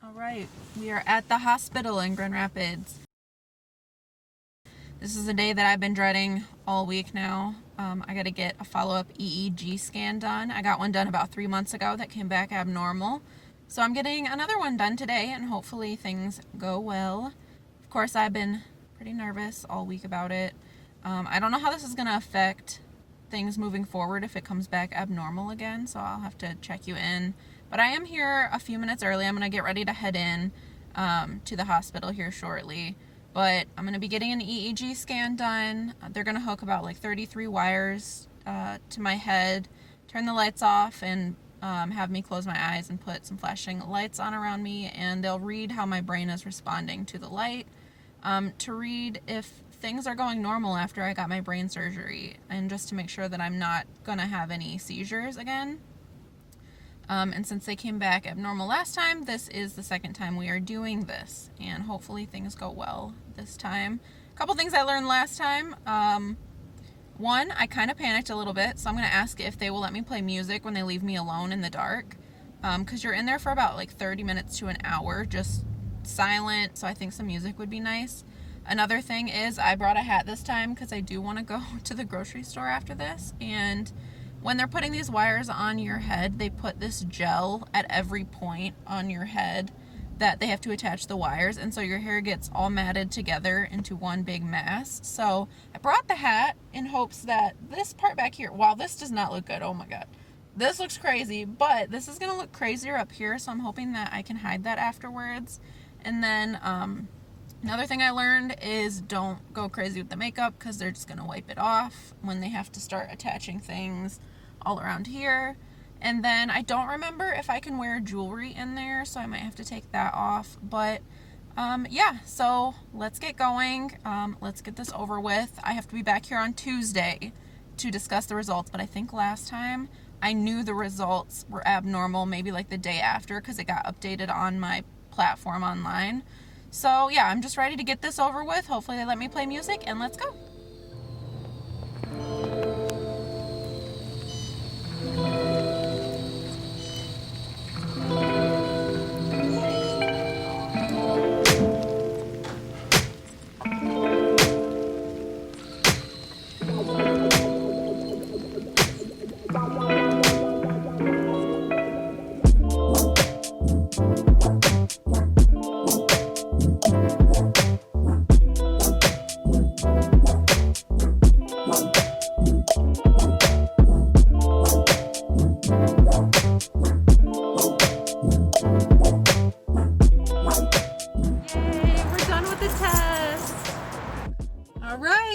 All right, we are at the hospital in Grand Rapids. This is a day that I've been dreading all week now. I got to get a follow-up EEG scan done. I got one done about 3 months ago that came back abnormal. So I'm getting another one done today, and hopefully things go well. Of course, I've been pretty nervous all week about it. I don't know how this is going to affect things moving forward if it comes back abnormal again, so I'll have to check you in. But I am here a few minutes early. I'm going to get ready to head in to the hospital here shortly. But I'm going to be getting an EEG scan done. They're going to hook about like 33 wires to my head, turn the lights off, and have me close my eyes and put some flashing lights on around me. And they'll read how my brain is responding to the light to read if things are going normal after I got my brain surgery, and just to make sure that I'm not going to have any seizures again. And since they came back abnormal last time, this is the second time we are doing this, and hopefully things go well this time. A couple things I learned last time. One, I kind of panicked a little bit, so I'm going to ask if they will let me play music when they leave me alone in the dark, because you're in there for about like 30 minutes to an hour, just silent, so I think some music would be nice. Another thing is I brought a hat this time because I do want to go to the grocery store after this, and when they're putting these wires on your head, they put this gel at every point on your head that they have to attach the wires, and so your hair gets all matted together into one big mass. So I brought the hat in hopes that this part back here, wow, this does not look good. Oh my god, this looks crazy, but this is gonna look crazier up here, so I'm hoping that I can hide that afterwards. And then another thing I learned is don't go crazy with the makeup, because they're just going to wipe it off when they have to start attaching things all around here. And then I don't remember if I can wear jewelry in there, so I might have to take that off. But yeah, so let's get going. Let's get this over with. I have to be back here on Tuesday to discuss the results, but I think last time I knew the results were abnormal maybe like the day after, because it got updated on my platform online. So yeah, I'm just ready to get this over with. Hopefully they let me play music, and let's go.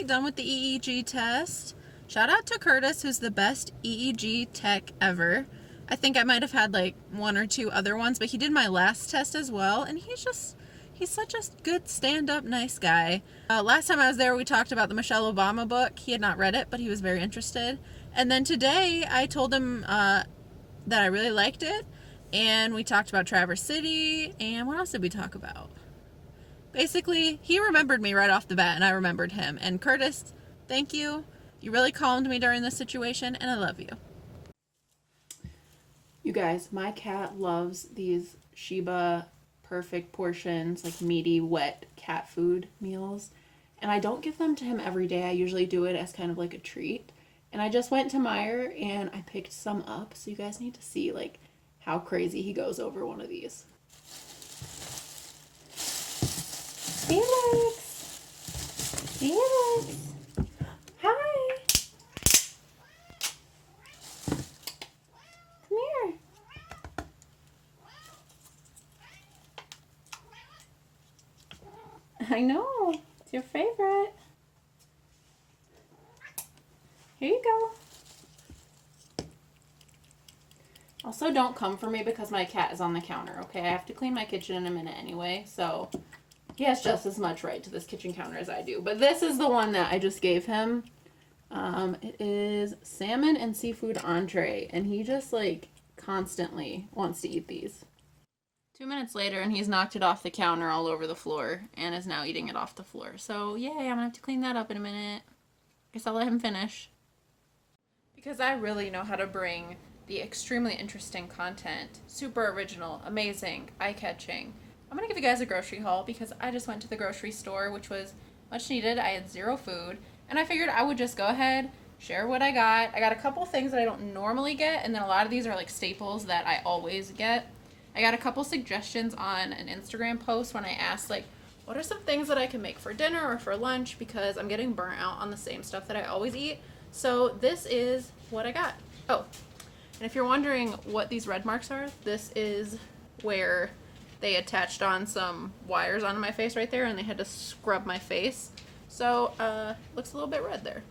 Done with the EEG test. Shout out to Curtis, who's the best EEG tech ever. I think I might have had like one or two other ones, but he did my last test as well, and he's such a good stand-up nice guy. Last time I was there, we talked about the Michelle Obama book. He had not read it, but he was very interested. And then today I told him that I really liked it, and we talked about Traverse City, and what else did we talk about? Basically, he remembered me right off the bat, and I remembered him. And Curtis, thank you. You really calmed me during this situation, and I love you. You guys, my cat loves these Sheba perfect portions, like meaty, wet cat food meals. And I don't give them to him every day. I usually do it as kind of like a treat. And I just went to Meijer, and I picked some up. So you guys need to see, like, how crazy he goes over one of these. Felix! Felix! Hi! Come here. I know. It's your favorite. Here you go. Also, don't come for me because my cat is on the counter, okay? I have to clean my kitchen in a minute anyway, so he has just as much right to this kitchen counter as I do. But this is the one that I just gave him. It is salmon and seafood entree, and he just, like, constantly wants to eat these. 2 minutes later, and he's knocked it off the counter all over the floor and is now eating it off the floor. So, yay, I'm going to have to clean that up in a minute. Guess I'll let him finish. Because I really know how to bring the extremely interesting content, super original, amazing, eye-catching, I'm gonna give you guys a grocery haul because I just went to the grocery store, which was much needed. I had zero food, and I figured I would just go ahead, share what I got. I got a couple things that I don't normally get, and then a lot of these are like staples that I always get. I got a couple suggestions on an Instagram post when I asked, like, what are some things that I can make for dinner or for lunch, because I'm getting burnt out on the same stuff that I always eat. So this is what I got. Oh, and if you're wondering what these red marks are, this is where they attached on some wires onto my face right there, and they had to scrub my face. So, looks a little bit red there.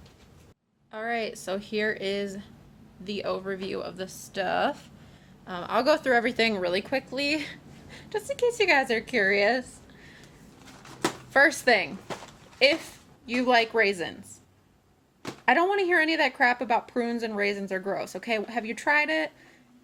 All right, so here is the overview of the stuff. I'll go through everything really quickly, just in case you guys are curious. First thing, if you like raisins, I don't want to hear any of that crap about prunes and raisins are gross, okay? Have you tried it?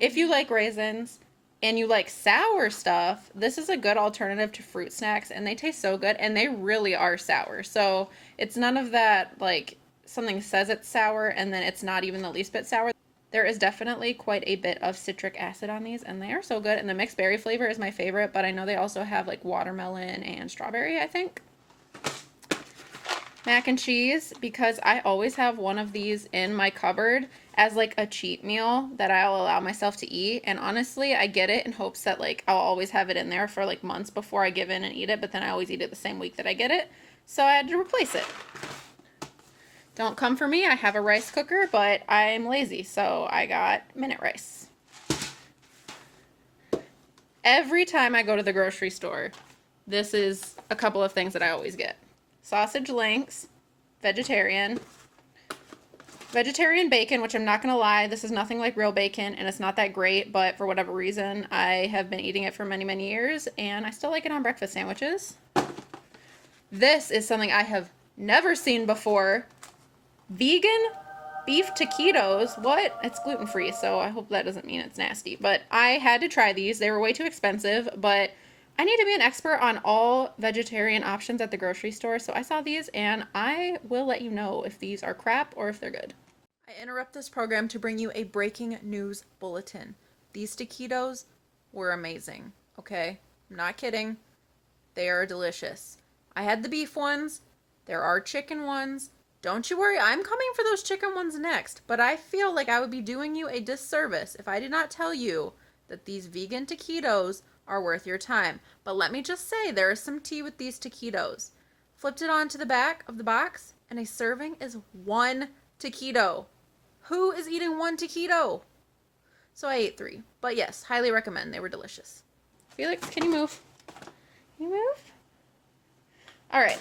If you like raisins, and you like sour stuff, this is a good alternative to fruit snacks, and they taste so good, and they really are sour. So it's none of that, like, something says it's sour, and then it's not even the least bit sour. There is definitely quite a bit of citric acid on these, and they are so good. And the mixed berry flavor is my favorite, but I know they also have, like, watermelon and strawberry, I think. Mac and cheese, because I always have one of these in my cupboard as like a cheat meal that I'll allow myself to eat. And honestly, I get it in hopes that like I'll always have it in there for like months before I give in and eat it, but then I always eat it the same week that I get it. So I had to replace it. Don't come for me, I have a rice cooker, but I'm lazy, so I got minute rice. Every time I go to the grocery store, this is a couple of things that I always get. Sausage links, vegetarian bacon, which I'm not going to lie, this is nothing like real bacon, and it's not that great, but for whatever reason, I have been eating it for many, many years, and I still like it on breakfast sandwiches. This is something I have never seen before. Vegan beef taquitos. What? It's gluten-free, so I hope that doesn't mean it's nasty, but I had to try these. They were way too expensive, but I need to be an expert on all vegetarian options at the grocery store, so I saw these, and I will let you know if these are crap or if they're good. I interrupt this program to bring you a breaking news bulletin. These taquitos were amazing, okay? I'm not kidding. They are delicious. I had the beef ones. There are chicken ones. Don't you worry, I'm coming for those chicken ones next, but I feel like I would be doing you a disservice if I did not tell you that these vegan taquitos are worth your time. But let me just say, there is some tea with these taquitos. Flipped it onto the back of the box, and a serving is 1 taquito. Who is eating 1 taquito? So I ate 3. But yes, highly recommend. They were delicious. Felix, can you move? Can you move? All right.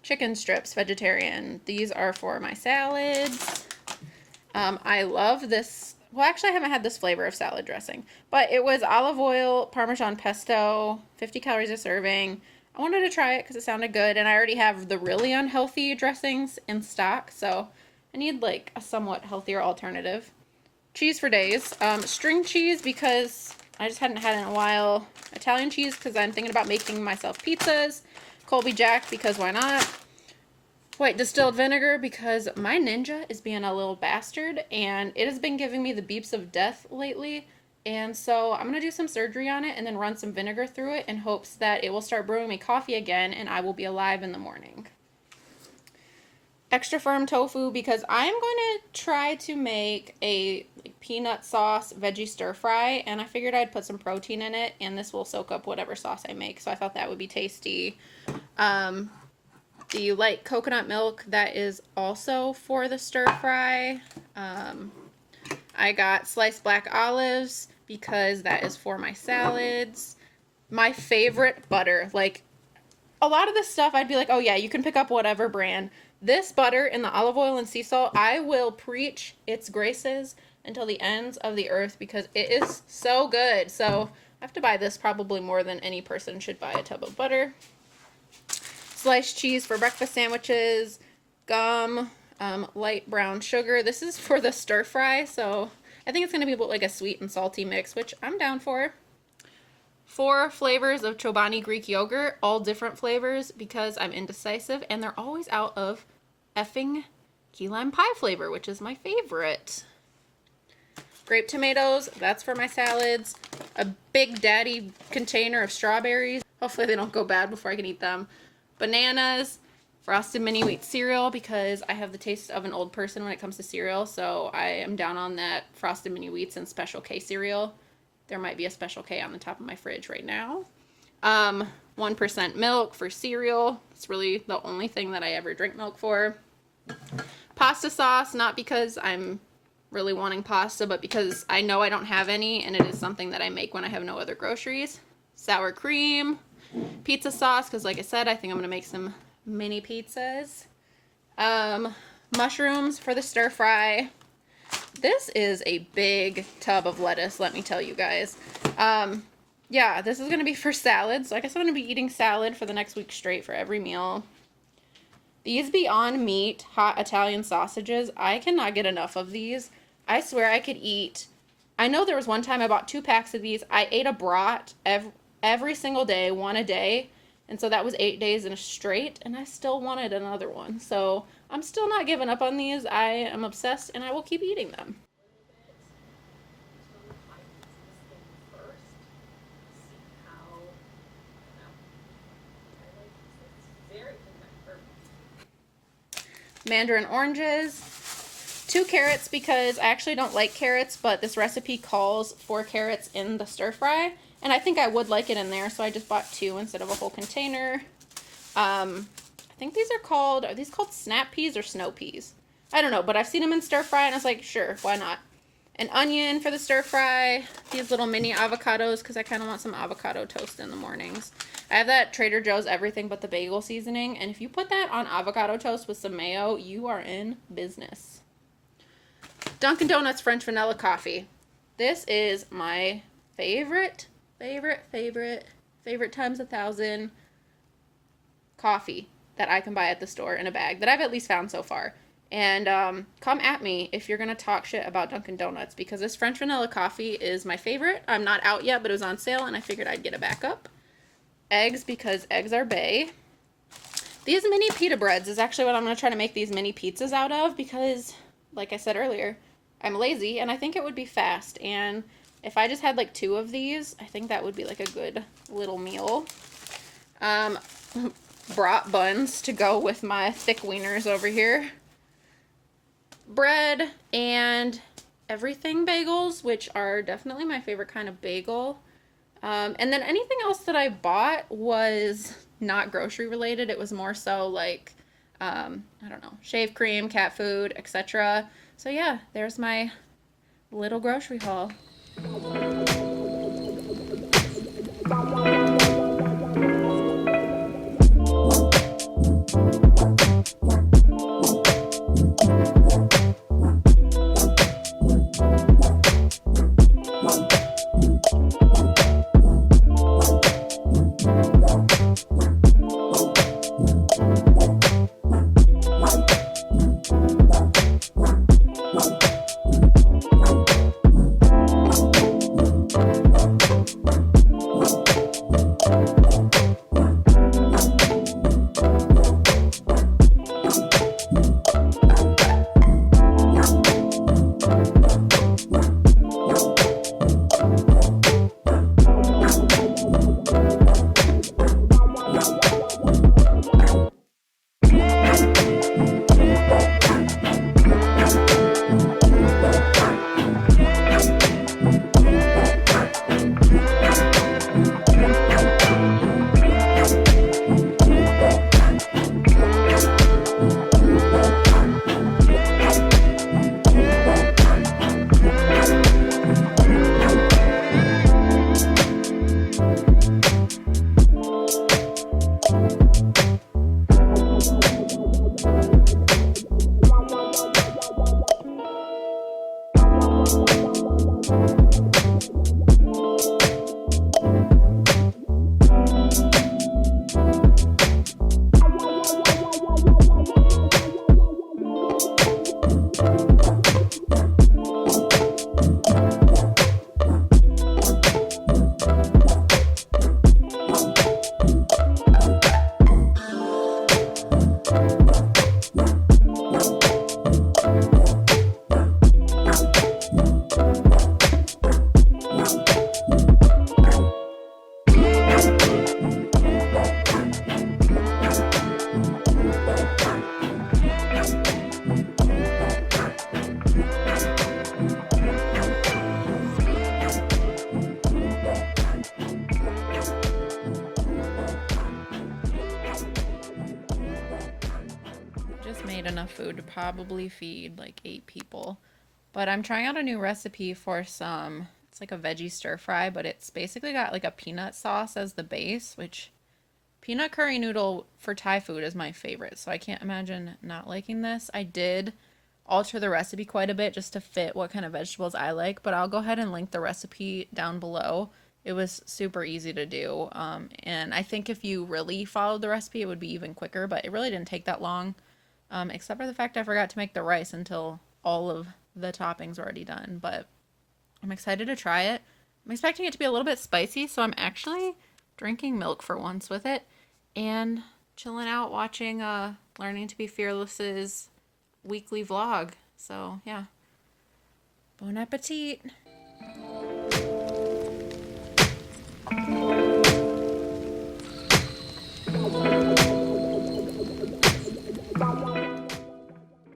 Chicken strips, vegetarian. These are for my salads. I love this. Well, actually, I haven't had this flavor of salad dressing, but it was olive oil, Parmesan pesto, 50 calories a serving. I wanted to try it because it sounded good, and I already have the really unhealthy dressings in stock, so I need like a somewhat healthier alternative. Cheese for days. String cheese because I just hadn't had it in a while. Italian cheese because I'm thinking about making myself pizzas. Colby Jack because why not? White distilled vinegar because my Ninja is being a little bastard and it has been giving me the beeps of death lately, and so I'm going to do some surgery on it and then run some vinegar through it in hopes that it will start brewing me coffee again and I will be alive in the morning. Extra firm tofu because I'm going to try to make a peanut sauce veggie stir fry, and I figured I'd put some protein in it and this will soak up whatever sauce I make, so I thought that would be tasty. The light coconut milk, that is also for the stir fry. I got sliced black olives because that is for my salads. My favorite butter, like a lot of this stuff I'd be like, oh yeah, you can pick up whatever brand. This butter in the olive oil and sea salt, I will preach its graces until the ends of the earth because it is so good. So I have to buy this probably more than any person should buy a tub of butter. Sliced cheese for breakfast sandwiches, gum, light brown sugar. This is for the stir fry, so I think it's going to be like a sweet and salty mix, which I'm down for. 4 flavors of Chobani Greek yogurt, all different flavors because I'm indecisive, and they're always out of effing key lime pie flavor, which is my favorite. Grape tomatoes, that's for my salads. A big daddy container of strawberries. Hopefully they don't go bad before I can eat them. Bananas, frosted mini wheat cereal, because I have the taste of an old person when it comes to cereal, so I am down on that frosted mini wheats and Special K cereal. There might be a Special K on the top of my fridge right now. 1% milk for cereal. It's really the only thing that I ever drink milk for. Pasta sauce, not because I'm really wanting pasta, but because I know I don't have any, and it is something that I make when I have no other groceries. Sour cream, pizza sauce, because like I said, I think I'm going to make some mini pizzas. Mushrooms for the stir fry. This is a big tub of lettuce, let me tell you guys. Yeah, this is going to be for salads. So I guess I'm going to be eating salad for the next week straight for every meal. These Beyond Meat hot Italian sausages, I cannot get enough of these. I swear I could eat. I know there was one time I bought 2 packs of these. I ate a brat every single day, one a day. And so that was 8 days in a straight, and I still wanted another one. So I'm still not giving up on these. I am obsessed, and I will keep eating them. Mandarin oranges, 2 carrots because I actually don't like carrots, but this recipe calls for carrots in the stir fry, and I think I would like it in there, so I just bought 2 instead of a whole container. I think these are these called snap peas or snow peas? I don't know, but I've seen them in stir fry, and I was like, sure, why not? An onion for the stir fry, these little mini avocados because I kind of want some avocado toast in the mornings. I have that Trader Joe's everything but the bagel seasoning, and if you put that on avocado toast with some mayo, you are in business. Dunkin' Donuts French vanilla coffee. This is my favorite times 1,000 coffee that I can buy at the store in a bag that I've at least found so far. And come at me if you're going to talk shit about Dunkin' Donuts, because this French vanilla coffee is my favorite. I'm not out yet, but it was on sale, and I figured I'd get a backup. Eggs, because eggs are bae. These mini pita breads is actually what I'm going to try to make these mini pizzas out of, because, like I said earlier, I'm lazy, and I think it would be fast. And if I just had like 2 of these, I think that would be like a good little meal. Brat buns to go with my thick wieners over here. Bread and everything bagels, which are definitely my favorite kind of bagel. And then anything else that I bought was not grocery related. It was more so like, I don't know, shave cream, cat food, etc. So yeah, there's my little grocery haul. Just made enough food to probably feed like 8 people. But I'm trying out a new recipe for some, it's like a veggie stir fry, but it's basically got like a peanut sauce as the base, which peanut curry noodle for Thai food is my favorite. So I can't imagine not liking this. I did alter the recipe quite a bit just to fit what kind of vegetables I like, but I'll go ahead and link the recipe down below. It was super easy to do. And I think if you really followed the recipe, it would be even quicker, but it really didn't take that long. Except for the fact I forgot to make the rice until all of the toppings were already done. But I'm excited to try it. I'm expecting it to be a little bit spicy, so I'm actually drinking milk for once with it and chilling out watching Learning to Be Fearless's weekly vlog. So, yeah. Bon appetit!